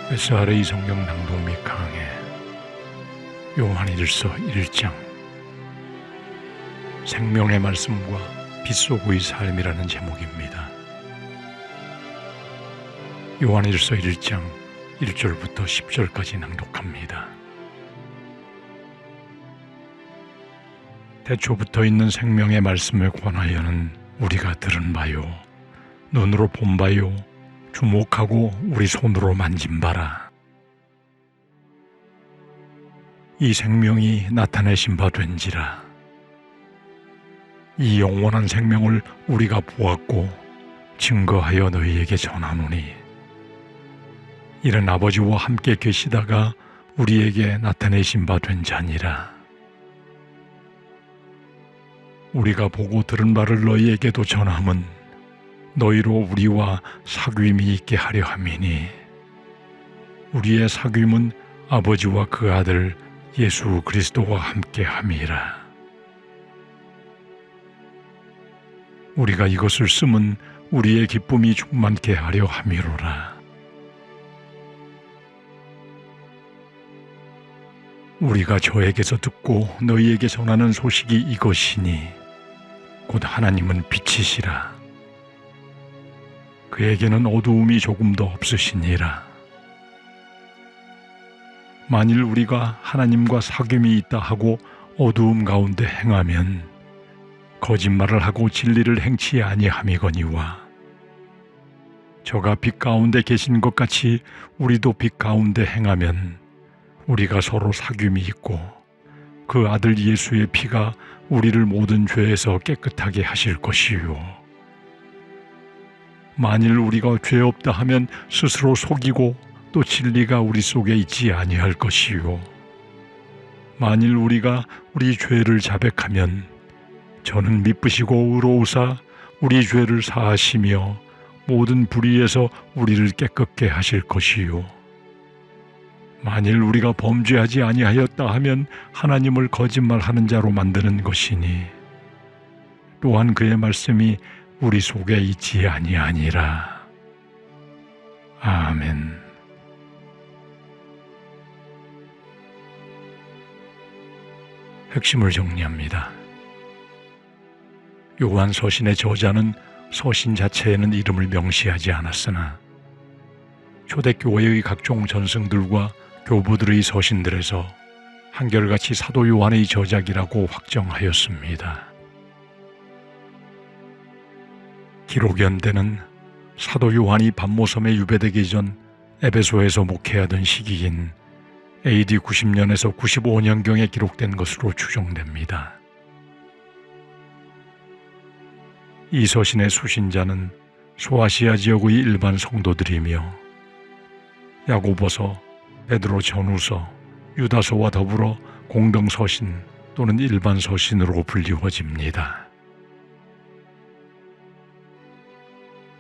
SRA 성경 낭독 및 강해 요한일서 1장 생명의 말씀과 빛 속의 삶이라는 제목입니다. 요한일서 1장 1절부터 10절까지 낭독합니다. 태초부터 있는 생명의 말씀에 관하여는 우리가 들은 바요, 눈으로 본 바요, 주목하고 우리 손으로 만진 바라. 이 생명이 나타내신 바 된지라. 이 영원한 생명을 우리가 보았고 증거하여 너희에게 전하노니, 이는 아버지와 함께 계시다가 우리에게 나타내신 바 된 자니라. 우리가 보고 들은 바를 너희에게도 전함은 너희로 우리와 사귐이 있게 하려 함이니, 우리의 사귐은 아버지와 그 아들 예수 그리스도와 함께 함이라. 우리가 이것을 쓰면 우리의 기쁨이 충만케 하려 함이로라. 우리가 저에게서 듣고 너희에게 전하는 소식이 이것이니, 곧 하나님은 빛이시라. 그에게는 어두움이 조금도 없으시니라. 만일 우리가 하나님과 사귐이 있다 하고 어두움 가운데 행하면 거짓말을 하고 진리를 행치 아니함이거니와, 저가 빛 가운데 계신 것 같이 우리도 빛 가운데 행하면 우리가 서로 사귐이 있고 그 아들 예수의 피가 우리를 모든 죄에서 깨끗하게 하실 것이요, 만일 우리가 죄 없다 하면 스스로 속이고 또 진리가 우리 속에 있지 아니할 것이요, 만일 우리가 우리 죄를 자백하면 저는 미쁘시고 의로우사 우리 죄를 사하시며 모든 불의에서 우리를 깨끗게 하실 것이요, 만일 우리가 범죄하지 아니하였다 하면 하나님을 거짓말하는 자로 만드는 것이니, 또한 그의 말씀이 우리 속에 있지 아니하니라. 아멘. 핵심을 정리합니다. 요한 서신의 저자는 서신 자체에는 이름을 명시하지 않았으나 초대교회의 각종 전승들과 교부들의 서신들에서 한결같이 사도 요한의 저작이라고 확정하였습니다. 기록 연대는 사도 요한이 반모섬에 유배되기 전 에베소에서 목회하던 시기인 AD 90년에서 95년경에 기록된 것으로 추정됩니다. 이 서신의 수신자는 소아시아 지역의 일반 성도들이며 야고보서, 베드로 전후서, 유다서와 더불어 공동서신 또는 일반 서신으로 불리워집니다.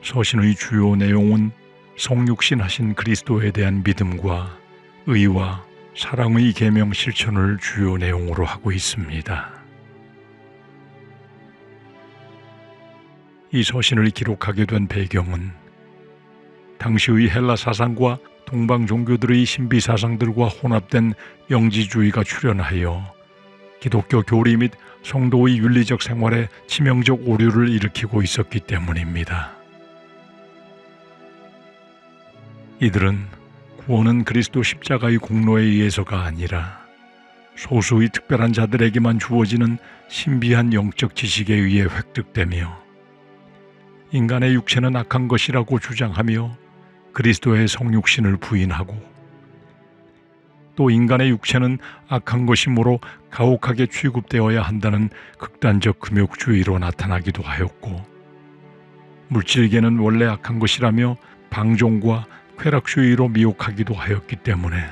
서신의 주요 내용은 성육신하신 그리스도에 대한 믿음과 의와 사랑의 계명 실천을 주요 내용으로 하고 있습니다. 이 서신을 기록하게 된 배경은 당시의 헬라 사상과 동방 종교들의 신비 사상들과 혼합된 영지주의가 출현하여 기독교 교리 및 성도의 윤리적 생활에 치명적 오류를 일으키고 있었기 때문입니다. 이들은 구원은 그리스도 십자가의 공로에 의해서가 아니라 소수의 특별한 자들에게만 주어지는 신비한 영적 지식에 의해 획득되며, 인간의 육체는 악한 것이라고 주장하며 그리스도의 성육신을 부인하고, 또 인간의 육체는 악한 것이므로 가혹하게 취급되어야 한다는 극단적 금욕주의로 나타나기도 하였고, 물질계는 원래 악한 것이라며 방종과 쾌락주의로 미혹하기도 하였기 때문에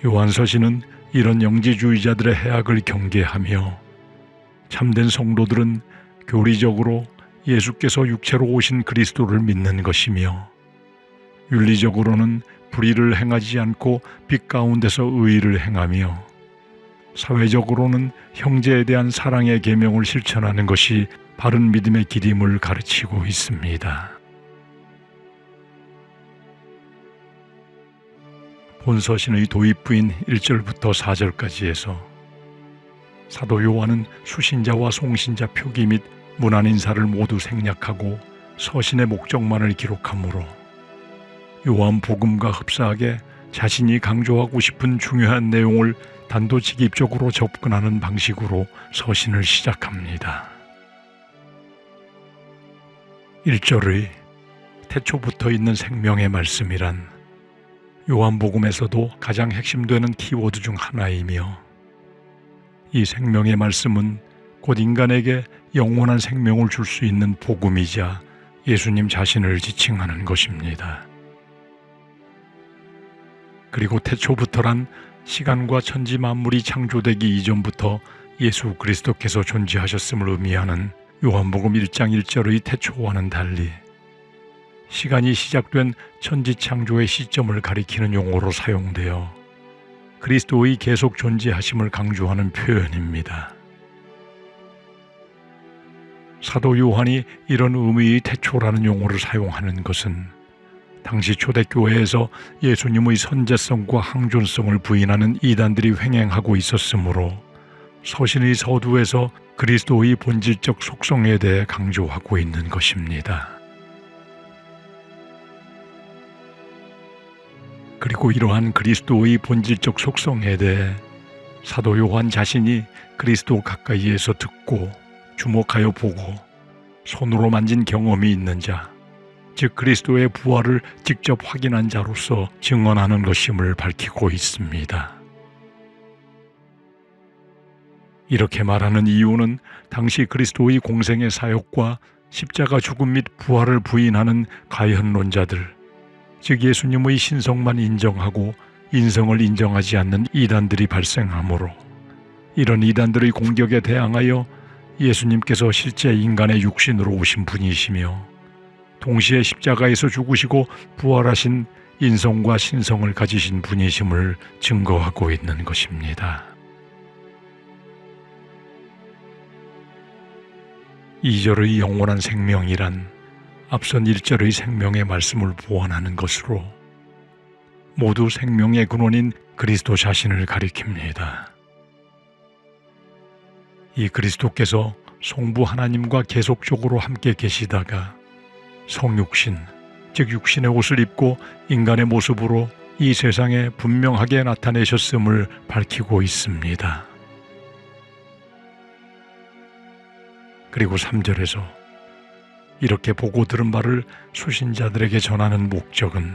요한서신은 이런 영지주의자들의 해악을 경계하며, 참된 성도들은 교리적으로 예수께서 육체로 오신 그리스도를 믿는 것이며, 윤리적으로는 불의를 행하지 않고 빛 가운데서 의의를 행하며, 사회적으로는 형제에 대한 사랑의 계명을 실천하는 것이 바른 믿음의 길임을 가르치고 있습니다. 본서신의 도입부인 1절부터 4절까지에서 사도 요한은 수신자와 송신자 표기 및 문안 인사를 모두 생략하고 서신의 목적만을 기록하므로 요한복음과 흡사하게 자신이 강조하고 싶은 중요한 내용을 단도직입적으로 접근하는 방식으로 서신을 시작합니다. 1절의 태초부터 있는 생명의 말씀이란 요한복음에서도 가장 핵심되는 키워드 중 하나이며, 이 생명의 말씀은 곧 인간에게 영원한 생명을 줄 수 있는 복음이자 예수님 자신을 지칭하는 것입니다. 그리고 태초부터란 시간과 천지 만물이 창조되기 이전부터 예수 그리스도께서 존재하셨음을 의미하는 요한복음 1장 1절의 태초와는 달리 시간이 시작된 천지 창조의 시점을 가리키는 용어로 사용되어 그리스도의 계속 존재하심을 강조하는 표현입니다. 사도 요한이 이런 의미의 태초라는 용어를 사용하는 것은 당시 초대교회에서 예수님의 선제성과 항존성을 부인하는 이단들이 횡행하고 있었으므로 서신의 서두에서 그리스도의 본질적 속성에 대해 강조하고 있는 것입니다. 그리고 이러한 그리스도의 본질적 속성에 대해 사도 요한 자신이 그리스도 가까이에서 듣고 주목하여 보고 손으로 만진 경험이 있는 자, 즉 그리스도의 부활을 직접 확인한 자로서 증언하는 것임을 밝히고 있습니다. 이렇게 말하는 이유는 당시 그리스도의 공생의 사역과 십자가 죽음 및 부활을 부인하는 가현론자들, 즉 예수님의 신성만 인정하고 인성을 인정하지 않는 이단들이 발생하므로 이런 이단들의 공격에 대항하여 예수님께서 실제 인간의 육신으로 오신 분이시며 동시에 십자가에서 죽으시고 부활하신 인성과 신성을 가지신 분이심을 증거하고 있는 것입니다. 2절의 영원한 생명이란 앞선 1절의 생명의 말씀을 보완하는 것으로 모두 생명의 근원인 그리스도 자신을 가리킵니다. 이 그리스도께서 성부 하나님과 계속적으로 함께 계시다가 성육신, 즉 육신의 옷을 입고 인간의 모습으로 이 세상에 분명하게 나타내셨음을 밝히고 있습니다. 그리고 3절에서 이렇게 보고 들은 바를 수신자들에게 전하는 목적은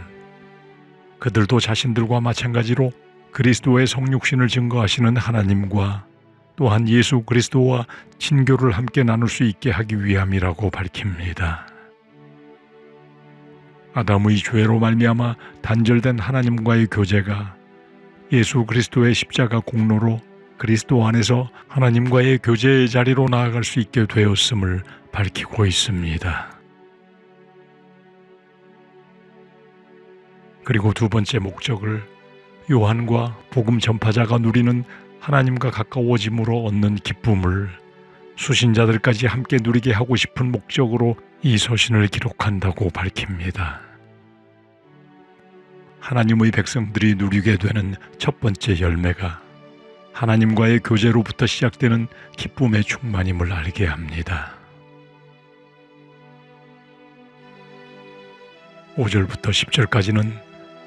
그들도 자신들과 마찬가지로 그리스도의 성육신을 증거하시는 하나님과 또한 예수 그리스도와 친교를 함께 나눌 수 있게 하기 위함이라고 밝힙니다. 아담의 죄로 말미암아 단절된 하나님과의 교제가 예수 그리스도의 십자가 공로로 그리스도 안에서 하나님과의 교제의 자리로 나아갈 수 있게 되었음을 밝히고 있습니다. 그리고 두 번째 목적을 요한과 복음 전파자가 누리는 하나님과 가까워짐으로 얻는 기쁨을 수신자들까지 함께 누리게 하고 싶은 목적으로 이 서신을 기록한다고 밝힙니다. 하나님의 백성들이 누리게 되는 첫 번째 열매가 하나님과의 교제로부터 시작되는 기쁨의 충만임을 알게 합니다. 5절부터 10절까지는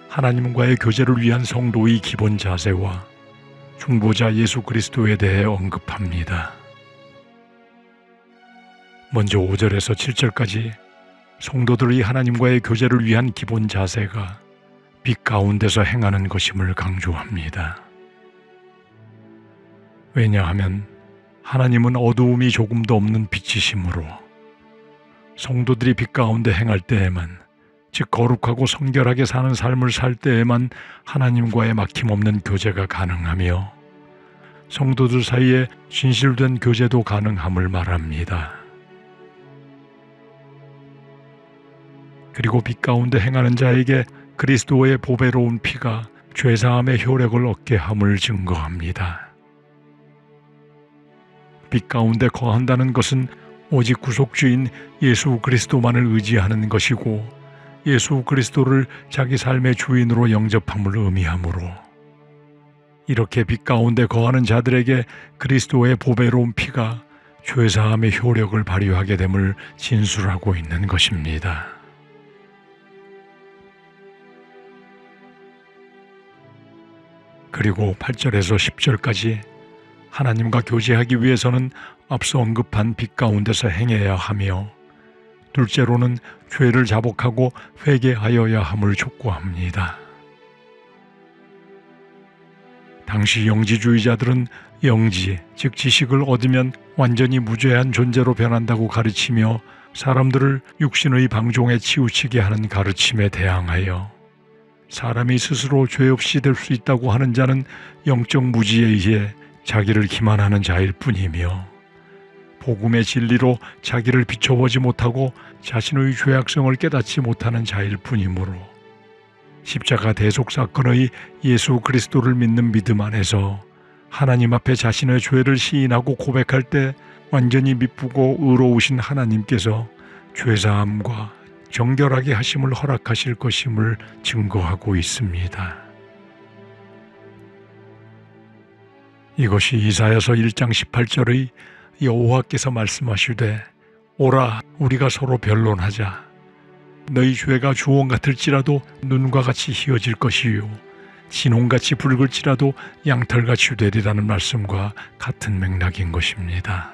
하나님과의 교제를 위한 성도의 기본 자세와 중보자 예수 그리스도에 대해 언급합니다. 먼저 5절에서 7절까지 성도들이 하나님과의 교제를 위한 기본 자세가 빛 가운데서 행하는 것임을 강조합니다. 왜냐하면 하나님은 어두움이 조금도 없는 빛이시므로 성도들이 빛 가운데 행할 때에만, 즉 거룩하고 성결하게 사는 삶을 살 때에만 하나님과의 막힘없는 교제가 가능하며 성도들 사이에 진실된 교제도 가능함을 말합니다. 그리고 빛 가운데 행하는 자에게 그리스도의 보배로운 피가 죄사함의 효력을 얻게 함을 증거합니다. 빛 가운데 거한다는 것은 오직 구속주인 예수 그리스도만을 의지하는 것이고 예수 그리스도를 자기 삶의 주인으로 영접함을 의미하므로 이렇게 빛 가운데 거하는 자들에게 그리스도의 보배로운 피가 죄사함의 효력을 발휘하게 됨을 진술하고 있는 것입니다. 그리고 8절에서 10절까지 하나님과 교제하기 위해서는 앞서 언급한 빛 가운데서 행해야 하며 둘째로는 죄를 자복하고 회개하여야 함을 촉구합니다. 당시 영지주의자들은 영지, 즉 지식을 얻으면 완전히 무죄한 존재로 변한다고 가르치며 사람들을 육신의 방종에 치우치게 하는 가르침에 대항하여 사람이 스스로 죄 없이 될 수 있다고 하는 자는 영적 무지에 의해 자기를 기만하는 자일 뿐이며 복음의 진리로 자기를 비춰보지 못하고 자신의 죄악성을 깨닫지 못하는 자일 뿐이므로 십자가 대속 사건의 예수 그리스도를 믿는 믿음 안에서 하나님 앞에 자신의 죄를 시인하고 고백할 때 완전히 미쁘고 의로우신 하나님께서 죄사함과 정결하게 하심을 허락하실 것임을 증거하고 있습니다. 이것이 이사야서 1장 18절의 여호와께서 말씀하시되 오라 우리가 서로 변론하자. 너희 죄가 주홍 같을지라도 눈과 같이 희어질 것이요 진홍같이 붉을지라도 양털같이 되리라는 말씀과 같은 맥락인 것입니다.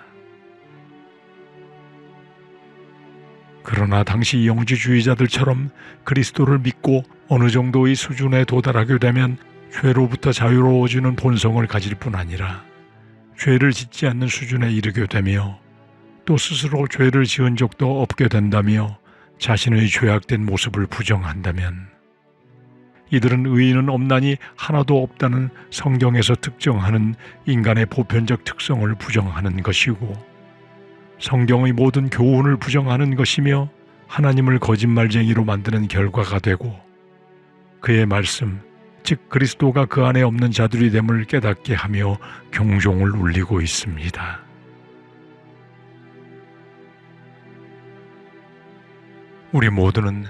그러나 당시 영지주의자들처럼 그리스도를 믿고 어느 정도의 수준에 도달하게 되면 죄로부터 자유로워지는 본성을 가질 뿐 아니라 죄를 짓지 않는 수준에 이르게 되며 또 스스로 죄를 지은 적도 없게 된다며 자신의 죄악된 모습을 부정한다면 이들은 의인은 없나니 하나도 없다는 성경에서 특정하는 인간의 보편적 특성을 부정하는 것이고 성경의 모든 교훈을 부정하는 것이며 하나님을 거짓말쟁이로 만드는 결과가 되고 그의 말씀, 즉 그리스도가 그 안에 없는 자들이 됨을 깨닫게 하며 경종을 울리고 있습니다. 우리 모두는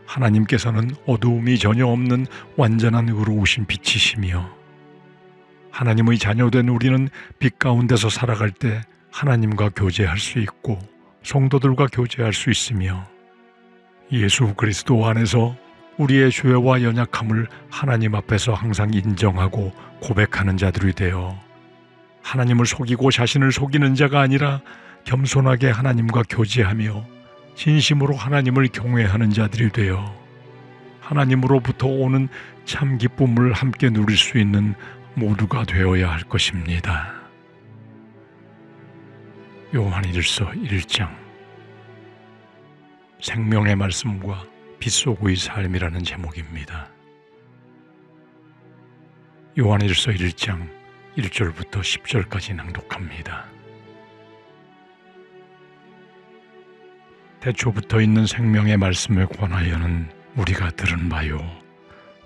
하나님께서는 어두움이 전혀 없는 완전한 의로우신 빛이시며 하나님의 자녀된 우리는 빛 가운데서 살아갈 때 하나님과 교제할 수 있고 성도들과 교제할 수 있으며 예수 그리스도 안에서 우리의 죄와 연약함을 하나님 앞에서 항상 인정하고 고백하는 자들이 되어 하나님을 속이고 자신을 속이는 자가 아니라 겸손하게 하나님과 교제하며 진심으로 하나님을 경외하는 자들이 되어 하나님으로부터 오는 참 기쁨을 함께 누릴 수 있는 모두가 되어야 할 것입니다. 요한일서 1장 생명의 말씀과 빛 속의 삶이라는 제목입니다. 요한일서 1장 1절부터 10절까지 낭독합니다. 태초부터 있는 생명의 말씀에 관하여는 우리가 들은 바요,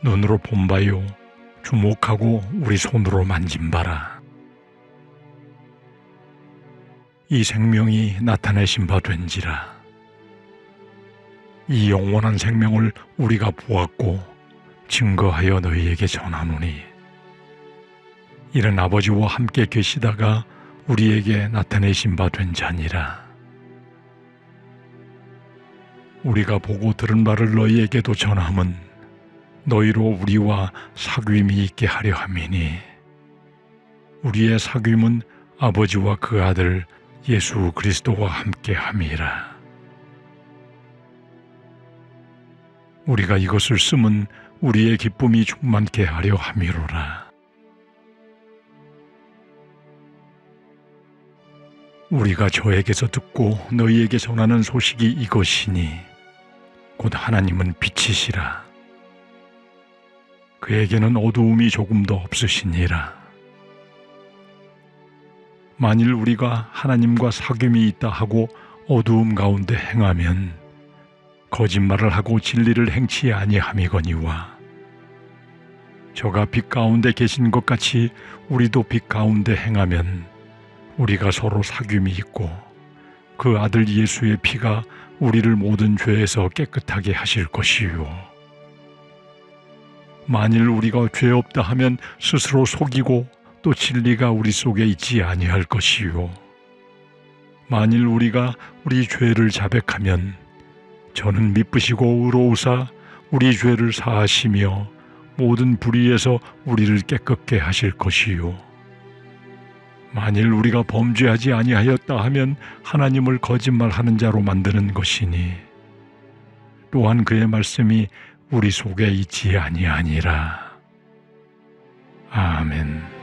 눈으로 본 바요, 주목하고 우리 손으로 만진 바라. 이 생명이 나타내신 바 된지라. 이 영원한 생명을 우리가 보았고 증거하여 너희에게 전하노니 이는 아버지와 함께 계시다가 우리에게 나타내신 바 된 자니라. 우리가 보고 들은 바를 너희에게도 전함은 너희로 우리와 사귐이 있게 하려 함이니 우리의 사귐은 아버지와 그 아들 예수 그리스도와 함께 함이라. 우리가 이것을 쓰면 우리의 기쁨이 충만케 하려 함이로라. 우리가 저에게서 듣고 너희에게 전하는 소식이 이것이니 곧 하나님은 빛이시라. 그에게는 어두움이 조금도 없으시니라. 만일 우리가 하나님과 사귐이 있다 하고 어두움 가운데 행하면 거짓말을 하고 진리를 행치 아니함이거니와 저가 빛 가운데 계신 것 같이 우리도 빛 가운데 행하면 우리가 서로 사귐이 있고 그 아들 예수의 피가 우리를 모든 죄에서 깨끗하게 하실 것이요. 만일 우리가 죄 없다 하면 스스로 속이고 또 진리가 우리 속에 있지 아니할 것이요. 만일 우리가 우리 죄를 자백하면 저는 미쁘시고 의로우사 우리 죄를 사하시며 모든 불의에서 우리를 깨끗게 하실 것이요. 만일 우리가 범죄하지 아니하였다 하면 하나님을 거짓말하는 자로 만드는 것이니 또한 그의 말씀이 우리 속에 있지 아니하니라. 아멘.